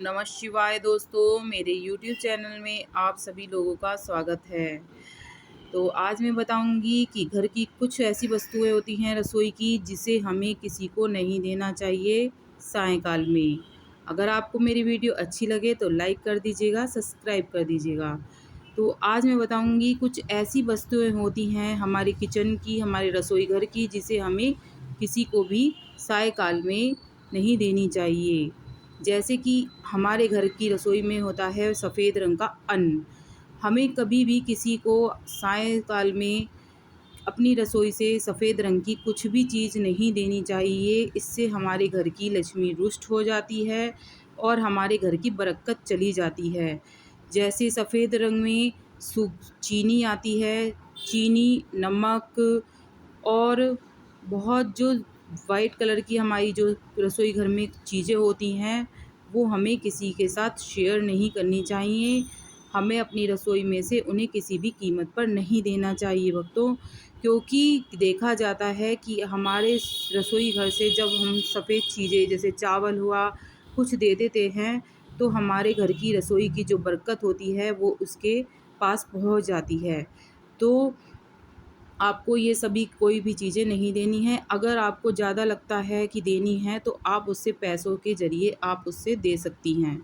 नमः शिवाय दोस्तों, मेरे YouTube चैनल में आप सभी लोगों का स्वागत है। तो आज मैं बताऊंगी कि घर की कुछ ऐसी वस्तुएं होती हैं रसोई की जिसे हमें किसी को नहीं देना चाहिए सायंकाल में। अगर आपको मेरी वीडियो अच्छी लगे तो लाइक कर दीजिएगा, सब्सक्राइब कर दीजिएगा। तो आज मैं बताऊंगी कुछ ऐसी वस्तुएं होती हैं हमारे किचन की, हमारे रसोई घर की, जिसे हमें किसी को भी सायंकाल में नहीं देनी चाहिए। जैसे कि हमारे घर की रसोई में होता है सफ़ेद रंग का अन्न। हमें कभी भी किसी को सायंकाल में अपनी रसोई से सफ़ेद रंग की कुछ भी चीज़ नहीं देनी चाहिए। इससे हमारे घर की लक्ष्मी रुष्ट हो जाती है और हमारे घर की बरकत चली जाती है। जैसे सफ़ेद रंग में चीनी आती है, चीनी, नमक और बहुत जो वाइट कलर की हमारी जो रसोई घर में चीज़ें होती हैं, वो हमें किसी के साथ शेयर नहीं करनी चाहिए। हमें अपनी रसोई में से उन्हें किसी भी कीमत पर नहीं देना चाहिए भक्तों, क्योंकि देखा जाता है कि हमारे रसोई घर से जब हम सफ़ेद चीज़ें जैसे चावल हुआ कुछ दे देते हैं, तो हमारे घर की रसोई की जो बरकत होती है वो उसके पास पहुंच जाती है। तो आपको ये सभी कोई भी चीज़ें नहीं देनी है। अगर आपको ज़्यादा लगता है कि देनी है तो आप उससे पैसों के ज़रिए आप उससे दे सकती हैं।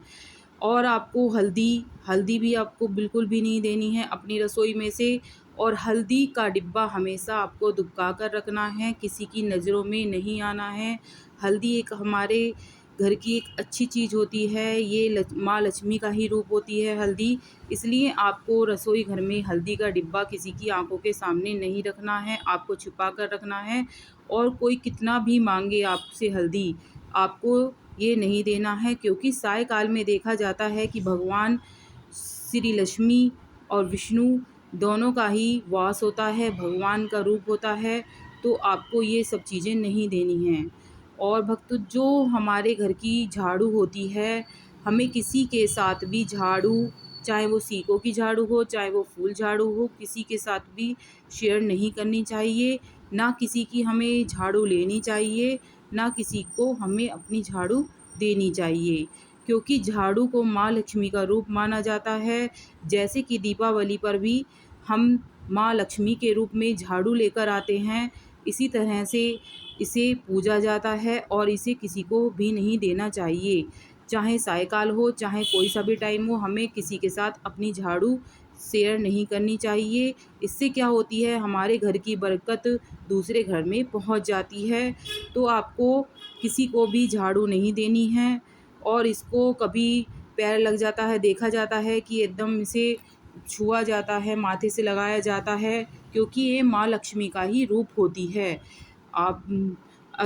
और आपको हल्दी हल्दी भी आपको बिल्कुल भी नहीं देनी है अपनी रसोई में से। और हल्दी का डिब्बा हमेशा आपको दुबका कर रखना है, किसी की नज़रों में नहीं आना है। हल्दी एक हमारे घर की एक अच्छी चीज़ होती है, ये माँ लक्ष्मी का ही रूप होती है हल्दी। इसलिए आपको रसोई घर में हल्दी का डिब्बा किसी की आंखों के सामने नहीं रखना है, आपको छुपा कर रखना है। और कोई कितना भी मांगे आपसे हल्दी, आपको ये नहीं देना है, क्योंकि सायंकाल में देखा जाता है कि भगवान श्री लक्ष्मी और विष्णु दोनों का ही वास होता है, भगवान का रूप होता है। तो आपको ये सब चीज़ें नहीं देनी हैं। और भक्त जो हमारे घर की झाड़ू होती है, हमें किसी के साथ भी झाड़ू, चाहे वो सीकों की झाड़ू हो, चाहे वो फूल झाड़ू हो, किसी के साथ भी शेयर नहीं करनी चाहिए। ना किसी की हमें झाड़ू लेनी चाहिए, ना किसी को हमें अपनी झाड़ू देनी चाहिए, क्योंकि झाड़ू को माँ लक्ष्मी का रूप माना जाता है। जैसे कि दीपावली पर भी हम माँ लक्ष्मी के रूप में झाड़ू लेकर आते हैं, इसी तरह से इसे पूजा जाता है और इसे किसी को भी नहीं देना चाहिए। चाहे सायंकाल हो, चाहे कोई सा भी टाइम हो, हमें किसी के साथ अपनी झाड़ू शेयर नहीं करनी चाहिए। इससे क्या होती है, हमारे घर की बरकत दूसरे घर में पहुंच जाती है। तो आपको किसी को भी झाड़ू नहीं देनी है। और इसको कभी पैर लग जाता है, देखा जाता है कि एकदम इसे छुआ जाता है, माथे से लगाया जाता है, क्योंकि ये माँ लक्ष्मी का ही रूप होती है। आप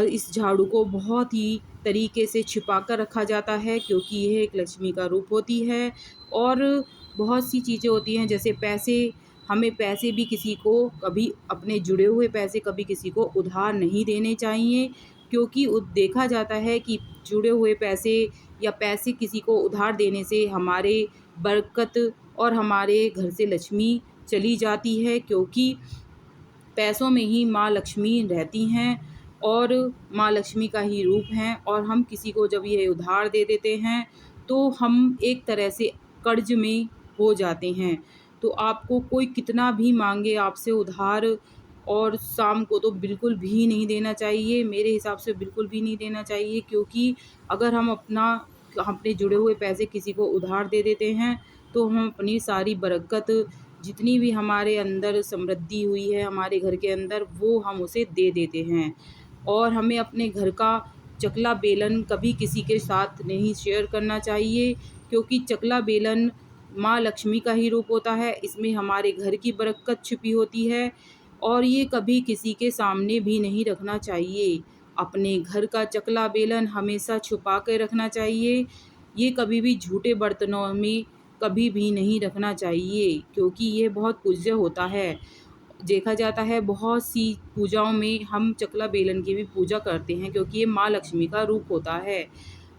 इस झाड़ू को बहुत ही तरीके से छिपा कर रखा जाता है, क्योंकि यह एक लक्ष्मी का रूप होती है। और बहुत सी चीज़ें होती हैं, जैसे पैसे, हमें पैसे भी किसी को कभी अपने जुड़े हुए पैसे कभी किसी को उधार नहीं देने चाहिए, क्योंकि देखा जाता है कि जुड़े हुए पैसे या पैसे किसी को उधार देने से हमारे बरकत और हमारे घर से लक्ष्मी चली जाती है, क्योंकि पैसों में ही माँ लक्ष्मी रहती हैं और माँ लक्ष्मी का ही रूप हैं। और हम किसी को जब ये उधार दे देते हैं तो हम एक तरह से कर्ज में हो जाते हैं। तो आपको कोई कितना भी मांगे आपसे उधार, और शाम को तो बिल्कुल भी नहीं देना चाहिए, मेरे हिसाब से बिल्कुल भी नहीं देना चाहिए। क्योंकि अगर हम अपने जुड़े हुए पैसे किसी को उधार दे देते हैं तो हम अपनी सारी बरकत, जितनी भी हमारे अंदर समृद्धि हुई है हमारे घर के अंदर, वो हम उसे दे देते हैं। और हमें अपने घर का चकला बेलन कभी किसी के साथ नहीं शेयर करना चाहिए, क्योंकि चकला बेलन माँ लक्ष्मी का ही रूप होता है, इसमें हमारे घर की बरकत छिपी होती है। और ये कभी किसी के सामने भी नहीं रखना चाहिए। अपने घर का चकला बेलन हमेशा छुपा के रखना चाहिए। ये कभी भी झूठे बर्तनों में कभी भी नहीं रखना चाहिए, क्योंकि ये बहुत पूज्य होता है। देखा जाता है बहुत सी पूजाओं में हम चकला बेलन की भी पूजा करते हैं, क्योंकि ये माँ लक्ष्मी का रूप होता है।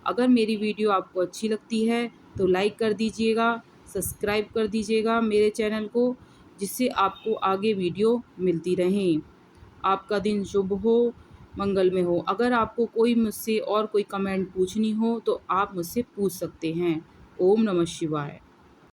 अगर मेरी वीडियो आपको अच्छी लगती है तो लाइक कर दीजिएगा, सब्सक्राइब कर दीजिएगा मेरे चैनल को, जिससे आपको आगे वीडियो मिलती रहें। आपका दिन शुभ हो। मंगल में हो। अगर आपको कोई मुझसे और कोई कमेंट पूछनी हो तो आप मुझसे पूछ सकते हैं। ओम नमः शिवाय।